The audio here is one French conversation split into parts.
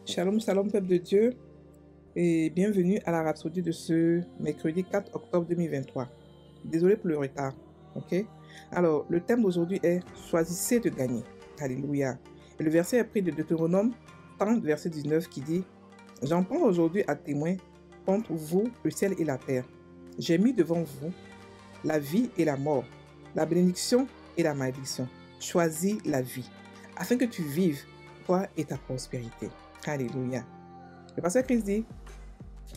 Shalom, shalom, peuple de Dieu, et bienvenue à la rhapsodie de ce mercredi 4 octobre 2023. Désolé pour le retard, ok? Alors, le thème d'aujourd'hui est « Choisissez de gagner ». Alléluia. Et le verset est pris de Deutéronome 30, verset 19 qui dit « J'en prends aujourd'hui à témoin contre vous le ciel et la terre. J'ai mis devant vous la vie et la mort, la bénédiction et la malédiction. Choisis la vie, afin que tu vives, toi et ta prospérité. » Alléluia. Le pasteur Christ dit,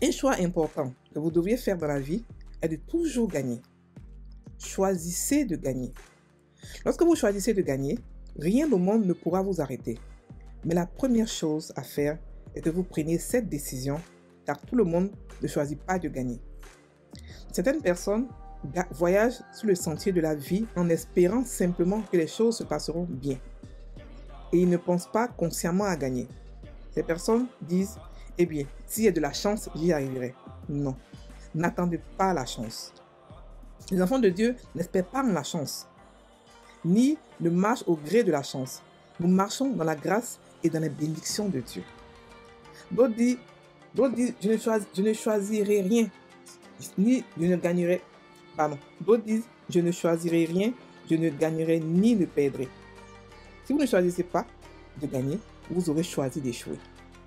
un choix important que vous devriez faire dans la vie est de toujours gagner. Choisissez de gagner. Lorsque vous choisissez de gagner, rien au monde ne pourra vous arrêter. Mais la première chose à faire est que vous preniez cette décision, car tout le monde ne choisit pas de gagner. Certaines personnes voyagent sur le sentier de la vie en espérant simplement que les choses se passeront bien. Et ils ne pensent pas consciemment à gagner. Ces personnes disent, eh bien, s'il y a de la chance, j'y arriverai. Non, n'attendez pas la chance. Les enfants de Dieu n'espèrent pas en la chance, ni ne marchent au gré de la chance. Nous marchons dans la grâce et dans les bénédictions de Dieu. D'autres disent, je ne choisirai rien, ni je ne gagnerai. Pardon. D'autres disent, je ne choisirai rien, je ne gagnerai ni ne perdrai. Si vous ne choisissez pas de gagner, vous aurez choisi d'échouer.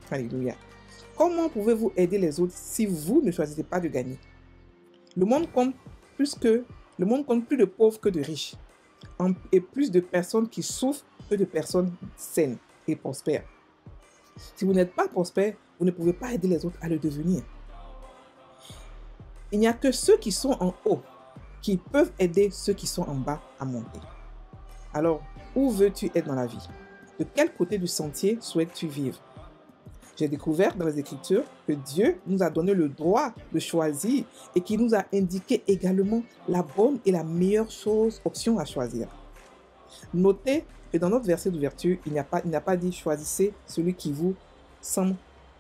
Alléluia. Comment pouvez-vous aider les autres si vous ne choisissez pas de gagner? Le monde compte plus de pauvres que de riches, et plus de personnes qui souffrent que de personnes saines et prospères. Si vous n'êtes pas prospère, vous ne pouvez pas aider les autres à le devenir. Il n'y a que ceux qui sont en haut qui peuvent aider ceux qui sont en bas à monter. Alors, où veux-tu être dans la vie? De quel côté du sentier souhaites-tu vivre? J'ai découvert dans les Écritures que Dieu nous a donné le droit de choisir et qu'il nous a indiqué également la bonne et la meilleure option à choisir. Notez que dans notre verset d'ouverture, il n'a pas dit « choisissez celui qui vous semble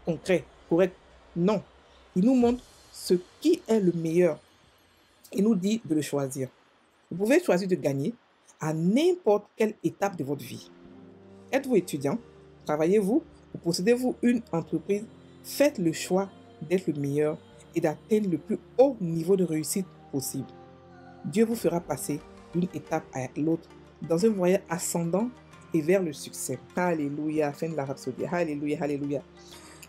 concret, correct ». Non, il nous montre ce qui est le meilleur. Il nous dit de le choisir. Vous pouvez choisir de gagner à n'importe quelle étape de votre vie. Êtes-vous étudiant? Travaillez-vous? Ou possédez-vous une entreprise? Faites le choix d'être le meilleur et d'atteindre le plus haut niveau de réussite possible. Dieu vous fera passer d'une étape à l'autre dans un voyage ascendant et vers le succès. Alléluia, fin de la rhapsodie. Alléluia, alléluia.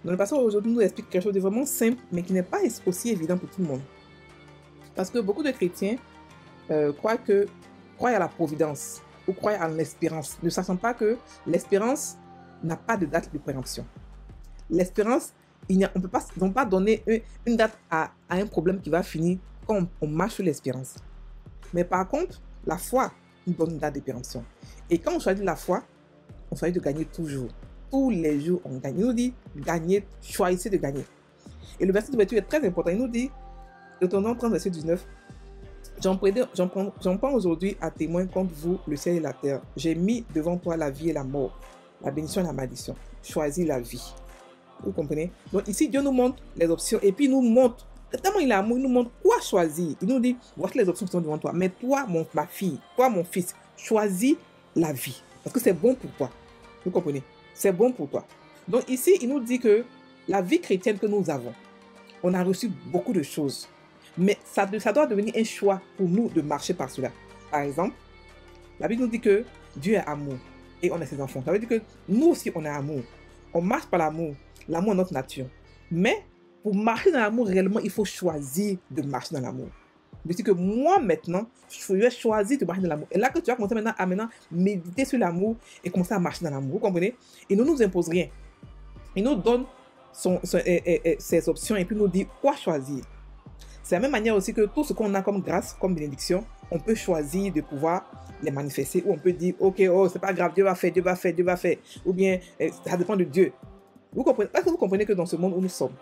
Donc le pasteur aujourd'hui nous explique quelque chose de vraiment simple, mais qui n'est pas aussi évident pour tout le monde. Parce que beaucoup de chrétiens croient à la providence ou croient en l'espérance, ne sachant pas que l'espérance n'a pas de date de péremption. L'espérance, on ne peut pas donner une date à un problème qui va finir quand on marche sur l'espérance. Mais par contre, la foi nous donne une date de péremption. Et quand on choisit la foi, on choisit de gagner toujours. Tous les jours, on gagne. Il nous dit, gagnez, choisissez de gagner. Et le verset d'ouverture est très important. Il nous dit, Deutéronome 30, verset 19, J'en prends aujourd'hui à témoin contre vous le ciel et la terre. J'ai mis devant toi la vie et la mort, la bénédiction et la malédiction. Choisis la vie. Vous comprenez? Donc ici, Dieu nous montre les options et puis il nous montre, tellement il est amour, il nous montre quoi choisir. Il nous dit, voici les options qui sont devant toi. Mais toi, ma fille, toi, mon fils, choisis la vie. Parce que c'est bon pour toi. Vous comprenez? C'est bon pour toi. Donc ici, il nous dit que la vie chrétienne que nous avons, on a reçu beaucoup de choses. Mais ça doit devenir un choix pour nous de marcher par cela. Par exemple, la Bible nous dit que Dieu est amour et on est ses enfants. Ça veut dire que nous aussi, on est amour. On marche par l'amour. L'amour est notre nature. Mais pour marcher dans l'amour réellement, il faut choisir de marcher dans l'amour. C'est-à-dire que moi, maintenant, je vais choisir de marcher dans l'amour. Et là que tu vas commencer maintenant à méditer sur l'amour et commencer à marcher dans l'amour. Vous comprenez? Il ne nous impose rien. Il nous donne ses options et puis nous dit quoi choisir. C'est la même manière aussi que tout ce qu'on a comme grâce, comme bénédiction, on peut choisir de pouvoir les manifester ou on peut dire, ok, oh, c'est pas grave, Dieu va faire, Dieu va faire, Dieu va faire. Ou bien, ça dépend de Dieu. Vous comprenez? Est-ce que vous comprenez que dans ce monde où nous sommes,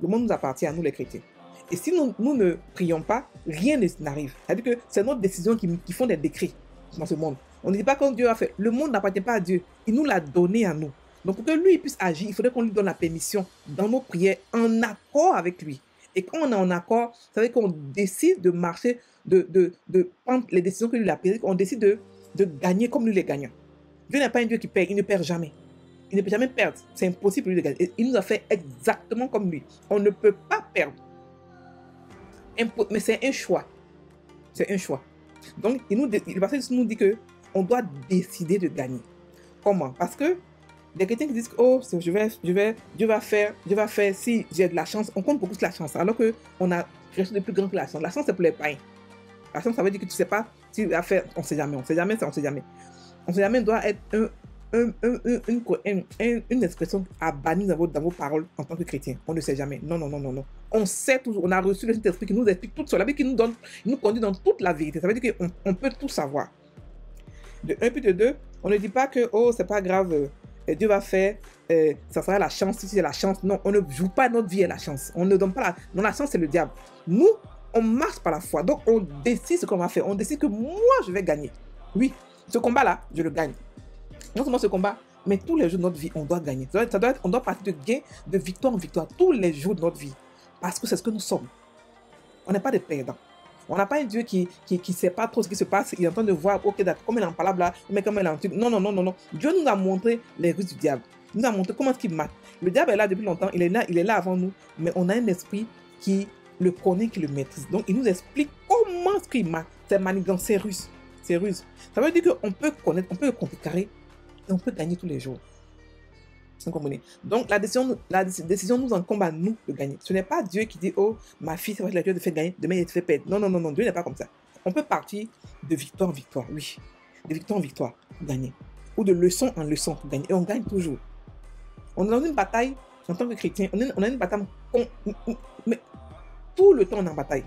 le monde nous appartient à nous les chrétiens. Et si nous ne prions pas, rien n'arrive. C'est-à-dire que c'est notre décision qui font des décrets dans ce monde. On ne dit pas quand Dieu a fait. Le monde n'appartient pas à Dieu. Il nous l'a donné à nous. Donc pour que lui puisse agir, il faudrait qu'on lui donne la permission dans nos prières en accord avec lui. Et quand on est en accord, ça veut dire qu'on décide de marcher, de prendre les décisions que lui a prises, on décide de gagner comme lui les gagnant. Dieu n'est pas un Dieu qui perd, il ne perd jamais. il ne peut jamais perdre. C'est impossible pour lui de gagner. Et il nous a fait exactement comme lui. On ne peut pas perdre. Mais c'est un choix. C'est un choix. Donc, le passage nous dit qu'on doit décider de gagner. Comment? Parce que des chrétiens qui disent que oh, Dieu va faire si j'ai de la chance. On compte beaucoup sur la chance. Alors qu'on a quelque chose de plus grand que la chance. La chance, c'est pour les païens. La chance, ça veut dire que tu ne sais pas si tu vas faire. On ne sait jamais. On ne sait jamais, on sait jamais. On ne sait jamais doit être une expression à bannir dans vos paroles en tant que chrétien. On ne sait jamais. Non, non, non, non, non. On sait toujours. On a reçu le Saint-Esprit qui nous explique tout sur la Bible, qui nous conduit dans toute la vérité. Ça veut dire qu'on peut tout savoir. De 1 puis de 2, on ne dit pas que oh, c'est pas grave, Dieu va faire, ça sera la chance, si c'est la chance. Non, on ne joue pas notre vie à la chance. On ne donne pas la. Non, la chance, c'est le diable. Nous, on marche par la foi. Donc, on décide ce qu'on va faire. On décide que moi, je vais gagner. Oui, ce combat-là, je le gagne. Non seulement ce combat, mais tous les jours de notre vie, on doit gagner. On doit partir de victoire en victoire tous les jours de notre vie. Parce que c'est ce que nous sommes. On n'est pas des perdants. On n'a pas un Dieu qui ne sait pas trop ce qui se passe. Il est en train de voir, ok, d'accord, comme il est en parole là, mais comme il est en truc. Non, non, non, non, non. Dieu nous a montré les ruses du diable. Il nous a montré comment est-ce qu'il marche. Le diable est là depuis longtemps. Il est là avant nous. Mais on a un esprit qui le connaît, qui le maîtrise. Donc, il nous explique comment est-ce qu'il marche. C'est manigance, c'est ruse. C'est ruse. Ça veut dire qu'on peut connaître, on peut le contrecarrer et on peut gagner tous les jours. Vous comprenez? Donc, la décision nous incombe à nous de gagner. Ce n'est pas Dieu qui dit, oh, ma fille, c'est vrai que la Dieu te fait gagner, demain il te fait perdre. Non, non, non, non, Dieu n'est pas comme ça. On peut partir de victoire en victoire, oui. De victoire en victoire pour gagner. Ou de leçon en leçon pour gagner. Et on gagne toujours. On est dans une bataille, en tant que chrétien, on a une bataille, mais tout le temps on est en bataille.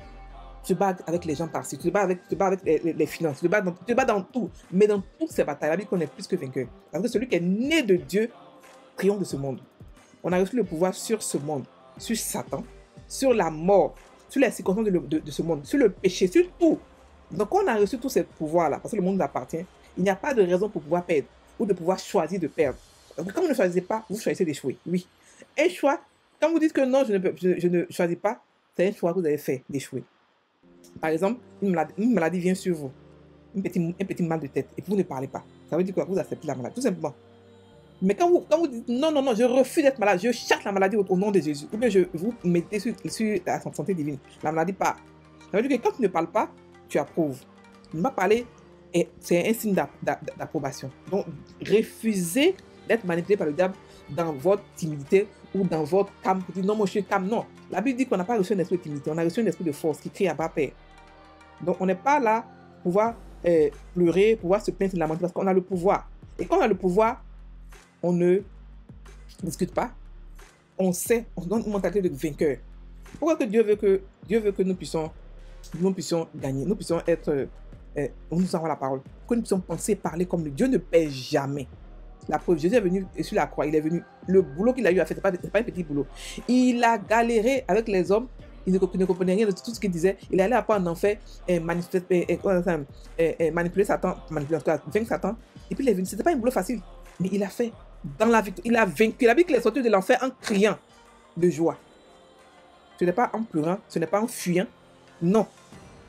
Tu te bats avec les gens par-ci, tu te bats avec les finances, tu te bats dans tout. Mais dans toutes ces batailles, la Bible qu'on est plus que vainqueur. Parce que celui qui est né de Dieu triomphe de ce monde. On a reçu le pouvoir sur ce monde, sur Satan, sur la mort, sur les circonstances de ce monde, sur le péché, sur tout. Donc, quand on a reçu tous ces pouvoirs-là, parce que le monde nous appartient, il n'y a pas de raison pour pouvoir perdre ou de pouvoir choisir de perdre. Donc, quand vous ne choisissez pas, vous choisissez d'échouer. Oui. Un choix, quand vous dites que non, je ne choisis pas, c'est un choix que vous avez fait d'échouer. Par exemple, une maladie vient sur vous, un petit mal de tête, et puis vous ne parlez pas. Ça veut dire quoi? Vous acceptez la maladie, tout simplement. Mais quand vous dites non, non, non, je refuse d'être malade, je chasse la maladie au nom de Jésus, ou bien vous mettez sur la santé divine, la maladie part. Ça veut dire que quand tu ne parles pas, tu approuves. Ne pas parler, c'est un signe d'approbation. Donc, refusez d'être manipulé par le diable dans votre timidité ou dans votre calme. Vous dites non, moi je suis calme. Non. La Bible dit qu'on n'a pas reçu un esprit de timidité, on a reçu un esprit de force qui crie à bas père. Donc, on n'est pas là pour pouvoir pleurer, pouvoir se plaindre, se lamenter, parce qu'on a le pouvoir. Et quand on a le pouvoir, on ne discute pas. On sait, on donne une mentalité de vainqueur. Pourquoi que Dieu veut que nous puissions gagner, nous puissions être, on nous envoie la parole, que nous puissions penser et parler comme le Dieu ne perd jamais. La preuve, Jésus est venu sur la croix, il est venu, le boulot qu'il a eu à faire, ce n'est pas un petit boulot. Il a galéré avec les hommes, il ne comprenait rien de tout ce qu'il disait. Il allait après en enfer, manipuler Satan, vaincre Satan. Et puis il est venu, ce n'était pas un boulot facile, mais il a fait. Dans la victoire, il a vaincu. La Bible qu'il est sorti de l'enfer en criant de joie. Ce n'est pas en pleurant, ce n'est pas en fuyant. Non.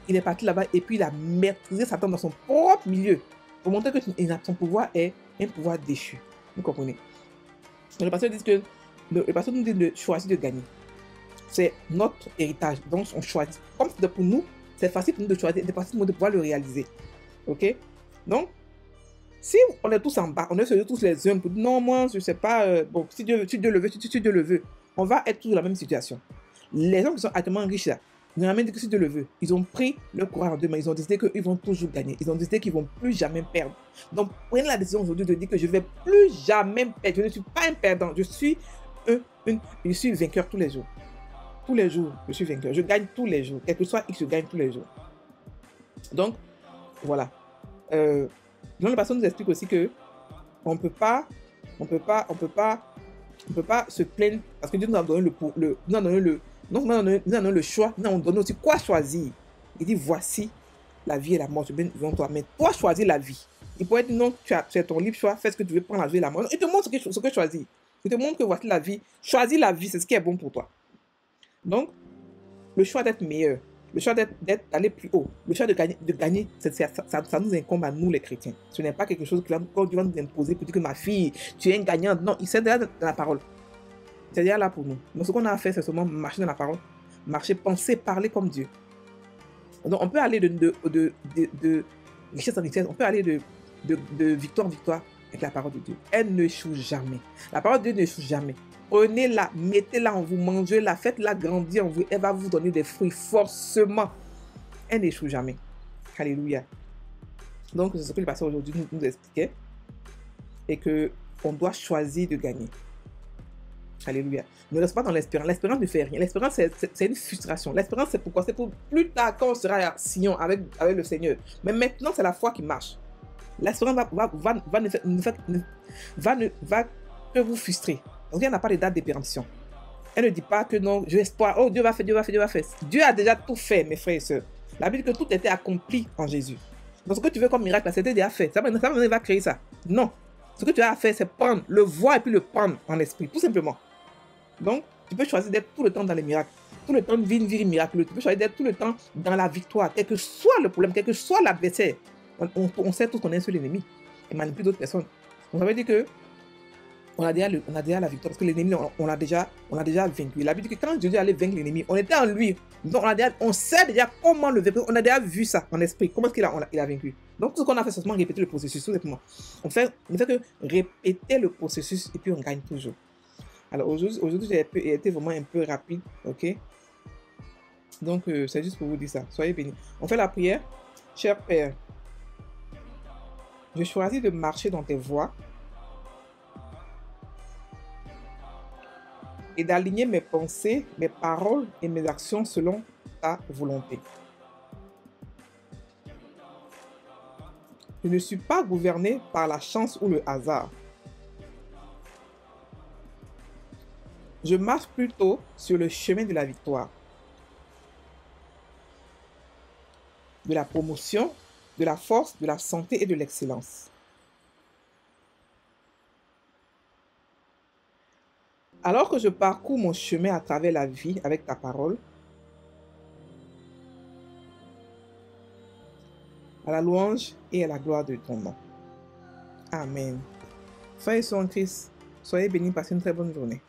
Il est parti là-bas et puis il a maîtrisé Satan dans son propre milieu pour montrer que son pouvoir est un pouvoir déchu. Vous comprenez? Le pasteur dit que le pasteur nous dit de choisir de gagner. C'est notre héritage. Donc on choisit. Comme c'est pour nous, c'est facile pour nous de choisir, c'est facile pour nous de pouvoir le réaliser. Ok? Donc, si on est tous en bas, on est tous les uns pour dire non, moi, je ne sais pas, bon, si Dieu le veut, si Dieu le veut, on va être tous dans la même situation. Les gens qui sont actuellement riches là, généralement, disent que si Dieu le veut, ils ont pris le courage en deux mains, ils ont décidé qu'ils vont toujours gagner, ils ont décidé qu'ils ne vont plus jamais perdre. Donc, prenez la décision aujourd'hui de dire que je ne vais plus jamais perdre, je ne suis pas un perdant, je suis vainqueur tous les jours. Tous les jours, je suis vainqueur, je gagne tous les jours, quel que soit X, je gagne tous les jours. Donc, voilà. Donc, le pasteur nous explique aussi que on ne peut pas se plaindre parce que Dieu nous a donné le choix, nous a donné aussi quoi choisir. Il dit voici la vie et la mort, je viens devant toi, mais toi choisis la vie. Il pourrait dire non, tu as ton libre choix, fais ce que tu veux, prendre la vie et la mort. Il te montre ce que choisir. Il te montre que voici la vie, choisis la vie, c'est ce qui est bon pour toi. Donc, le choix d'être meilleur, Le choix d'aller plus haut. Le choix de gagner ça nous incombe à nous les chrétiens. Ce n'est pas quelque chose que Dieu va nous imposer pour dire que ma fille, tu es une gagnante. Non, c'est déjà dans la parole. C'est déjà là pour nous. Donc ce qu'on a à faire, c'est seulement marcher dans la parole. Marcher, penser, parler comme Dieu. Donc on peut aller de richesse en richesse. On peut aller de victoire en victoire avec la parole de Dieu. Elle ne échoue jamais. La parole de Dieu n'échoue jamais. Prenez-la, mettez-la en vous, mangez-la, faites-la grandir en vous. Elle va vous donner des fruits forcément. Elle n'échoue jamais. Alléluia. Donc, c'est ce que le pasteur aujourd'hui nous expliquait. Et qu'on doit choisir de gagner. Alléluia. Ne reste pas dans l'espérance. L'espérance ne fait rien. L'espérance, c'est une frustration. L'espérance, c'est pourquoi? C'est pour plus tard, quand on sera à Sion avec le Seigneur. Mais maintenant, c'est la foi qui marche. L'espérance va que vous frustrer. Donc, il n'y a pas de date de péremption. Elle ne dit pas que non, j'ai espoir. Oh, Dieu va faire, Dieu va faire, Dieu va faire. Dieu a déjà tout fait, mes frères et sœurs. La Bible dit que tout était accompli en Jésus. Donc, ce que tu veux comme miracle, c'était déjà fait. Ça va créer ça. Non. Ce que tu as à faire, c'est prendre, le voir et puis le prendre en esprit, tout simplement. Donc, tu peux choisir d'être tout le temps dans les miracles. Tout le temps de vivre une vie miraculeuse. Tu peux choisir d'être tout le temps dans la victoire. Quel que soit le problème, quel que soit l'adversaire. On sait tous qu'on est un seul ennemi. Il manipule d'autres personnes. Donc, ça veut dire que on a déjà la victoire parce que l'ennemi, on l'a déjà vaincu. Il a dit que quand Dieu allait vaincre l'ennemi, on était en lui. Donc, on sait déjà comment le vaincre. On a déjà vu ça en esprit. Comment est-ce qu'il a vaincu. Donc, tout ce qu'on a fait, c'est seulement répéter le processus. Tout simplement. On fait que répéter le processus et puis on gagne toujours. Alors, aujourd'hui, j'ai été vraiment un peu rapide. Ok? Donc, c'est juste pour vous dire ça. Soyez bénis. On fait la prière. Cher Père, je choisis de marcher dans tes voies et d'aligner mes pensées, mes paroles et mes actions selon ta volonté. Je ne suis pas gouverné par la chance ou le hasard. Je marche plutôt sur le chemin de la victoire, de la promotion, de la force, de la santé et de l'excellence. Alors que je parcours mon chemin à travers la vie avec ta parole, à la louange et à la gloire de ton nom. Amen. Frères et sœurs en Christ, soyez bénis, passez une très bonne journée.